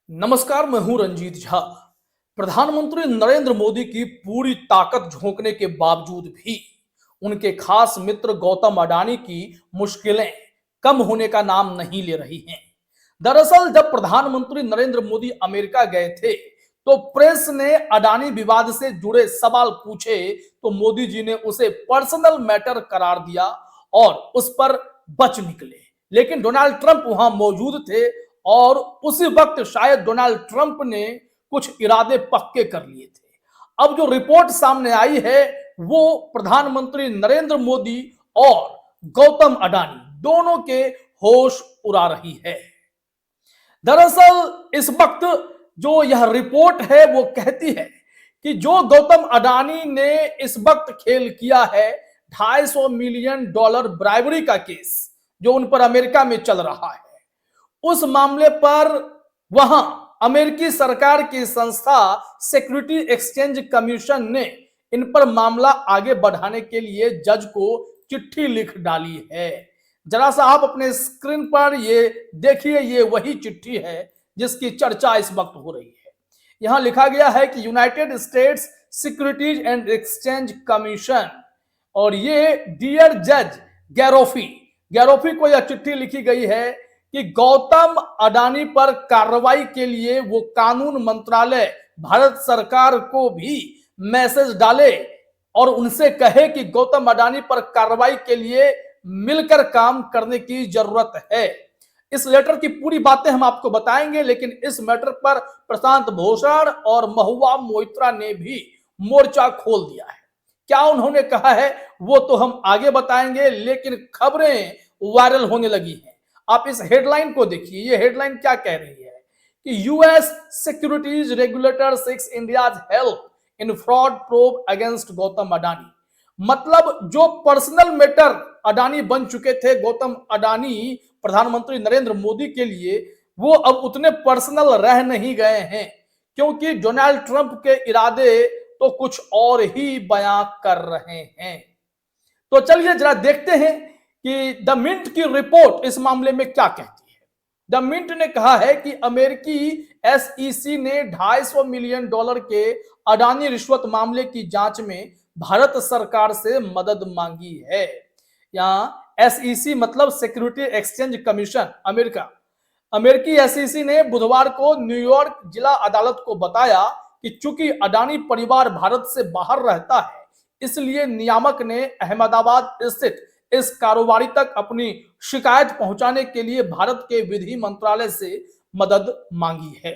नमस्कार, मैं हूं रंजीत झा। प्रधानमंत्री नरेंद्र मोदी की पूरी ताकत झोंकने के बावजूद भी उनके खास मित्र गौतम अडानी की मुश्किलें कम होने का नाम नहीं ले रही हैं। दरअसल जब प्रधानमंत्री नरेंद्र मोदी अमेरिका गए थे तो प्रेस ने अडानी विवाद से जुड़े सवाल पूछे तो मोदी जी ने उसे पर्सनल मैटर करार दिया और उस पर बच निकले। लेकिन डोनाल्ड ट्रंप वहां मौजूद थे और उसी वक्त शायद डोनाल्ड ट्रंप ने कुछ इरादे पक्के कर लिए थे। अब जो रिपोर्ट सामने आई है वो प्रधानमंत्री नरेंद्र मोदी और गौतम अडानी दोनों के होश उड़ा रही है। दरअसल इस वक्त जो यह रिपोर्ट है वो कहती है कि जो गौतम अडानी ने इस वक्त खेल किया है $250 मिलियन ब्राइबरी का केस जो उन पर अमेरिका में चल रहा है, उस मामले पर वहां अमेरिकी सरकार की संस्था सिक्योरिटी एक्सचेंज कमीशन ने इन पर मामला आगे बढ़ाने के लिए जज को चिट्ठी लिख डाली है। जरा सा आप अपने स्क्रीन पर ये देखिए, ये वही चिट्ठी है जिसकी चर्चा इस वक्त हो रही है। यहां लिखा गया है कि United states securities and Exchange commission, और ये डियर जज गैरोफी को यह चिट्ठी लिखी गई है कि गौतम अडानी पर कार्रवाई के लिए वो कानून मंत्रालय भारत सरकार को भी मैसेज डाले और उनसे कहे कि गौतम अडानी पर कार्रवाई के लिए मिलकर काम करने की जरूरत है। इस लेटर की पूरी बातें हम आपको बताएंगे, लेकिन इस मैटर पर प्रशांत भूषण और महुआ मोइत्रा ने भी मोर्चा खोल दिया है। क्या उन्होंने कहा है वो तो हम आगे बताएंगे, लेकिन खबरें वायरल होने लगी हैं। आप इस हेडलाइन को देखिए, ये हेडलाइन क्या कह रही है कि US securities regulator seeks India's help in fraud probe against Gautam Adani. मतलब जो पर्सनल मैटर अडानी बन चुके थे गौतम अडानी प्रधानमंत्री नरेंद्र मोदी के लिए, वो अब उतने पर्सनल रह नहीं गए हैं, क्योंकि डोनाल्ड ट्रंप के इरादे तो कुछ और ही बयां कर रहे हैं। तो चलिए जरा देखते हैं कि द मिंट की रिपोर्ट इस मामले में क्या कहती है। द मिंट ने कहा है कि अमेरिकी एसईसी ने $250 मिलियन के अडानी रिश्वत मामले की जांच में भारत सरकार से मदद मांगी है। यहां एसईसी मतलब सिक्योरिटी एक्सचेंज कमीशन अमेरिका। अमेरिकी एसईसी ने बुधवार को न्यूयॉर्क जिला अदालत को बताया कि चूंकि अडानी परिवार भारत से बाहर रहता है, इसलिए नियामक ने अहमदाबाद स्थित इस कारोबारी तक अपनी शिकायत पहुंचाने के लिए भारत के विधि मंत्रालय से मदद मांगी है।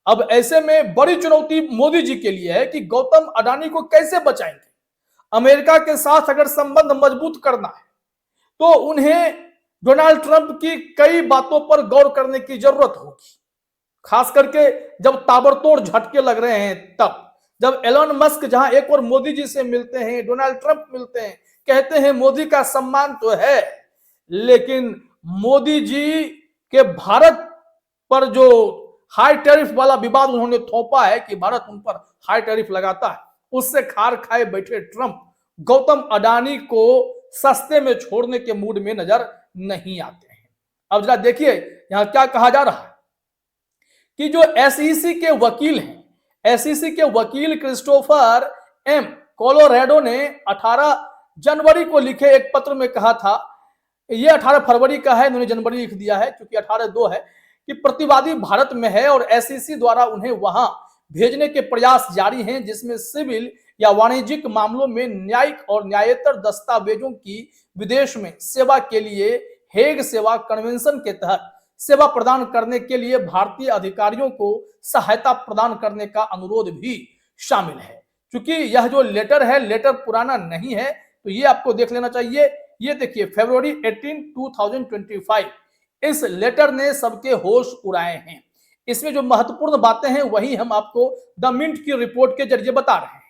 अब ऐसे में बड़ी चुनौती मोदी जी के लिए है कि गौतम अडानी को कैसे बचाएंगे। अमेरिका के साथ अगर संबंध मजबूत करना है तो उन्हें डोनाल्ड ट्रंप की कई बातों पर गौर करने की जरूरत होगी, खास करके जब ताबड़तोड़ झटके लग रहे हैं। तब जब एलन मस्क जहां एक और मोदी जी से मिलते हैं, डोनाल्ड ट्रंप मिलते हैं, कहते हैं मोदी का सम्मान तो है, लेकिन मोदी जी के भारत पर जो हाई टैरिफ वाला विवाद उन्होंने थोपा है कि भारत उन पर हाई टैरिफ लगाता है, उससे खार खाए बैठे ट्रंप गौतम अडानी को सस्ते में छोड़ने के मूड में नजर नहीं आते हैं। अब जरा देखिए यहां क्या कहा जा रहा है कि जो एसईसी के वकील हैं, एसईसी के वकील क्रिस्टोफर एम कोलोरेडो ने 18 जनवरी को लिखे एक पत्र में कहा था, ये 18 फरवरी का है, इन्होंने जनवरी लिख दिया है क्योंकि 18/2 है, कि प्रतिवादी भारत में है और एसईसी द्वारा उन्हें वहां भेजने के प्रयास जारी हैं, जिसमें सिविल या वाणिज्यिक मामलों में न्यायिक और न्यायेतर दस्तावेजों की विदेश में सेवा के लिए हेग सेवा कन्वेंशन के तहत सेवा प्रदान करने के लिए भारतीय अधिकारियों को सहायता प्रदान करने का अनुरोध भी शामिल है। क्योंकि यह जो लेटर है, लेटर पुराना नहीं है, तो ये आपको देख लेना चाहिए। ये देखिए फरवरी 18, 2025, इस लेटर ने सबके होश उड़ाए हैं। इसमें जो महत्वपूर्ण बातें हैं वही हम आपको द मिंट की रिपोर्ट के जरिए बता रहे हैं।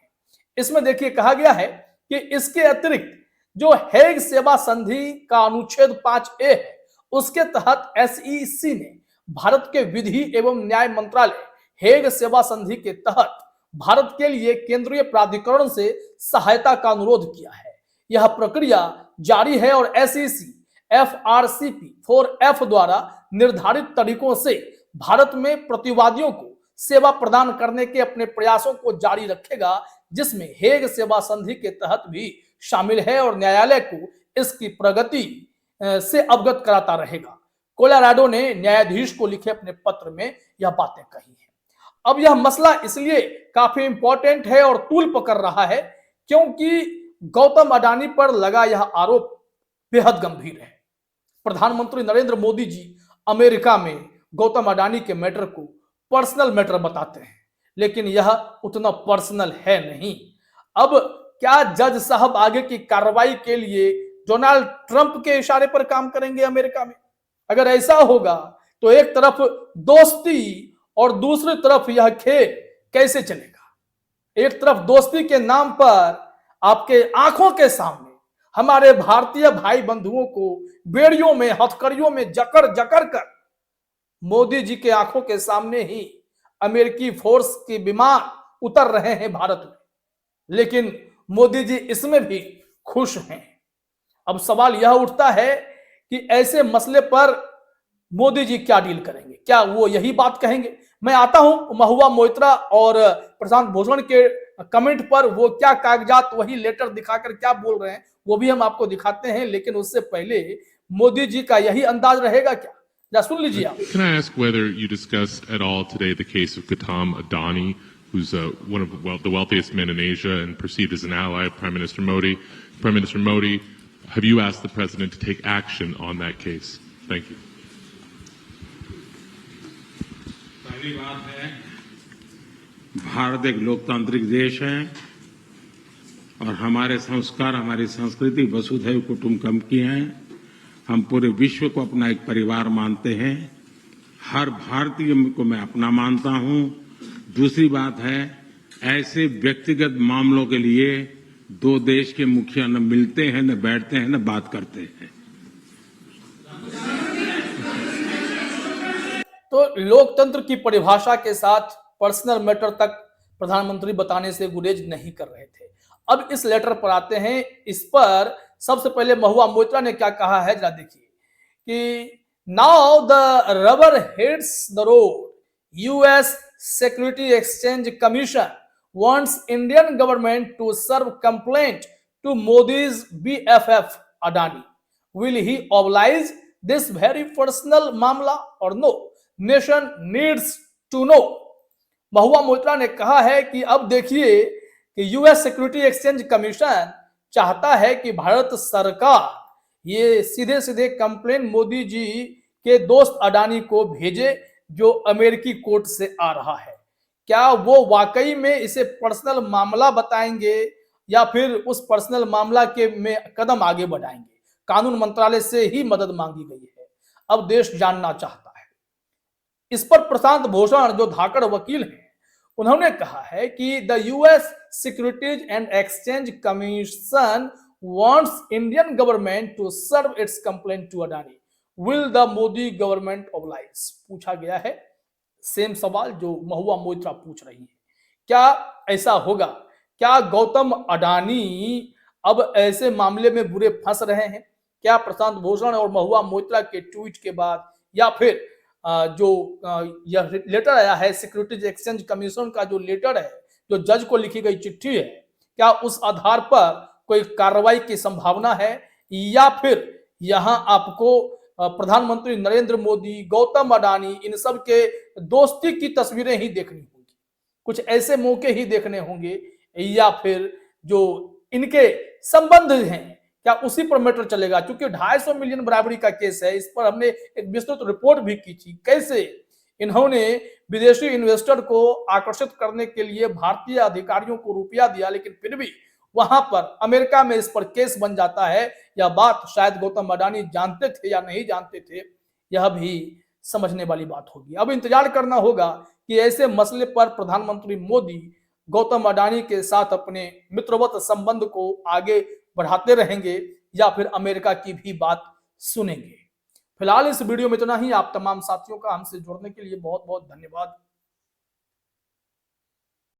इसमें देखिए कहा गया है कि इसके अतिरिक्त जो हेग सेवा संधि का अनुच्छेद 5A है, उसके तहत एसईसी ने भारत के विधि एवं न्याय मंत्रालय हेग सेवा संधि के तहत भारत के लिए केंद्रीय प्राधिकरण से सहायता का अनुरोध किया है। यह प्रक्रिया जारी है और एसईसी FRCP 4F द्वारा निर्धारित तरीकों से भारत में प्रतिवादियों को सेवा प्रदान करने के अपने प्रयासों को जारी रखेगा, जिसमें हेग सेवा संधि के तहत भी शामिल है और न्यायालय को इसकी प्रगति से अवगत कराता रहेगा। कोलोराडो ने न्यायाधीश को लिखे अपने पत्र में यह बातें कही हैं। अब यह मसला इसलिए काफी इंपॉर्टेंट है और तूल पकड़ रहा है क्योंकि गौतम अडानी पर लगा यह आरोप बेहद गंभीर है। प्रधानमंत्री नरेंद्र मोदी जी अमेरिका में गौतम अडानी के मैटर को पर्सनल मैटर बताते हैं, लेकिन यह उतना पर्सनल है नहीं। अब क्या जज साहब आगे की कार्रवाई के लिए डोनाल्ड ट्रंप के इशारे पर काम करेंगे अमेरिका में? अगर ऐसा होगा तो एक तरफ दोस्ती और दूसरी तरफ यह खेल कैसे चलेगा? एक तरफ दोस्ती के नाम पर आपके आंखों के सामने हमारे भारतीय भाई बंधुओं को बेड़ियों में, हथकड़ियों में जकड़ जकड़ कर मोदी जी के आंखों के सामने ही अमेरिकी फोर्स के विमान उतर रहे हैं भारत में, लेकिन मोदी जी इसमें भी खुश हैं। अब सवाल यह उठता है कि ऐसे मसले पर मोदी जी क्या डील करेंगे? क्या वो यही बात कहेंगे? मैं आता हूं महुआ मोइत्रा और प्रशांत भूषण के कमेंट पर, वो क्या कागजात, वही लेटर दिखाकर क्या बोल रहे हैं वो भी हम आपको दिखाते हैं, लेकिन उससे पहले मोदी जी का यही अंदाज रहेगा क्या? या सुन लीजिए आप। Can I ask whether you discussed at all today the case of Gautam Adani, who's one of the wealthiest men in Asia and perceived as an ally of Prime Minister Modi? Prime Minister Modi, have you asked the president to take action on that case? Thank you. पहली बात है, भारत एक लोकतांत्रिक देश है और हमारे संस्कार, हमारी संस्कृति वसुधैव कुटुंबकम की है। हम पूरे विश्व को अपना एक परिवार मानते हैं। हर भारतीय को मैं अपना मानता हूं। दूसरी बात है, ऐसे व्यक्तिगत मामलों के लिए दो देश के मुखिया न मिलते हैं, न बैठते हैं, न बात करते हैं। तो लोकतंत्र की परिभाषा के साथ पर्सनल मैटर तक प्रधानमंत्री बताने से गुरेज नहीं कर रहे थे। अब इस लेटर पर आते हैं। इस पर सबसे पहले महुआ मोइत्रा ने क्या कहा है जरा देखिए कि now the rubber hits the road, US security exchange commission wants Indian government to serve complaint to Modi's BFF Adani. Will he oblige this very personal मामला or no? Nation needs to know. Mahua Moitra ने कहा है कि अब देखिए कि US security exchange commission चाहता है कि भारत सरकार ये सीधे सीधे कंप्लेन मोदी जी के दोस्त अडानी को भेजे जो अमेरिकी कोर्ट से आ रहा है। क्या वो वाकई में इसे पर्सनल मामला बताएंगे या फिर उस पर्सनल मामला के में कदम आगे बढ़ाएंगे? कानून मंत्रालय से ही मदद मांगी गई है। अब देश जानना चाहता है। इस पर प्रशांत भूषण जो धाकड़ वकील हैं, उन्होंने कहा है कि the US Securities and Exchange Commission wants Indian government to serve its complaint to Adani. Will the Modi government oblige? पूछा गया है सेम सवाल जो महुआ मोइत्रा पूछ रही है। क्या ऐसा होगा? क्या गौतम अडानी अब ऐसे मामले में बुरे फंस रहे हैं? क्या प्रशांत भूषण और महुआ मोइत्रा के ट्वीट के बाद या फिर जो यह लेटर आया है सिक्योरिटीज एक्सचेंज कमीशन का जो लेटर है, जो जज को लिखी गई चिट्ठी है, क्या उस आधार पर कोई कार्रवाई की संभावना है या फिर यहां आपको प्रधानमंत्री नरेंद्र मोदी, गौतम अडानी, इन सब के दोस्ती की तस्वीरें ही देखनी होंगी, कुछ ऐसे मौके ही देखने होंगे, या फिर जो इनके संबंध हैं क्या उसी पर मैटर चलेगा? क्योंकि 250 मिलियन बराबरी का केस है। इस पर हमने एक विस्तृत रिपोर्ट भी की थी, कैसे इन्होंने विदेशी इन्वेस्टर को आकर्षित करने के लिए भारतीय अधिकारियों को रुपया दिया, लेकिन फिर भी वहां पर अमेरिका में इस पर केस बन जाता है। यह बात शायद गौतम अडानी जानते थे या नहीं जानते थे, यह भी समझने वाली बात होगी। अब इंतजार करना होगा कि ऐसे मसले पर प्रधानमंत्री मोदी गौतम अडानी के साथ अपने मित्रवत संबंध को आगे बढ़ाते रहेंगे या फिर अमेरिका की भी बात सुनेंगे। फिलहाल इस वीडियो में इतना ही। आप तमाम साथियों का हमसे जुड़ने के लिए बहुत बहुत धन्यवाद।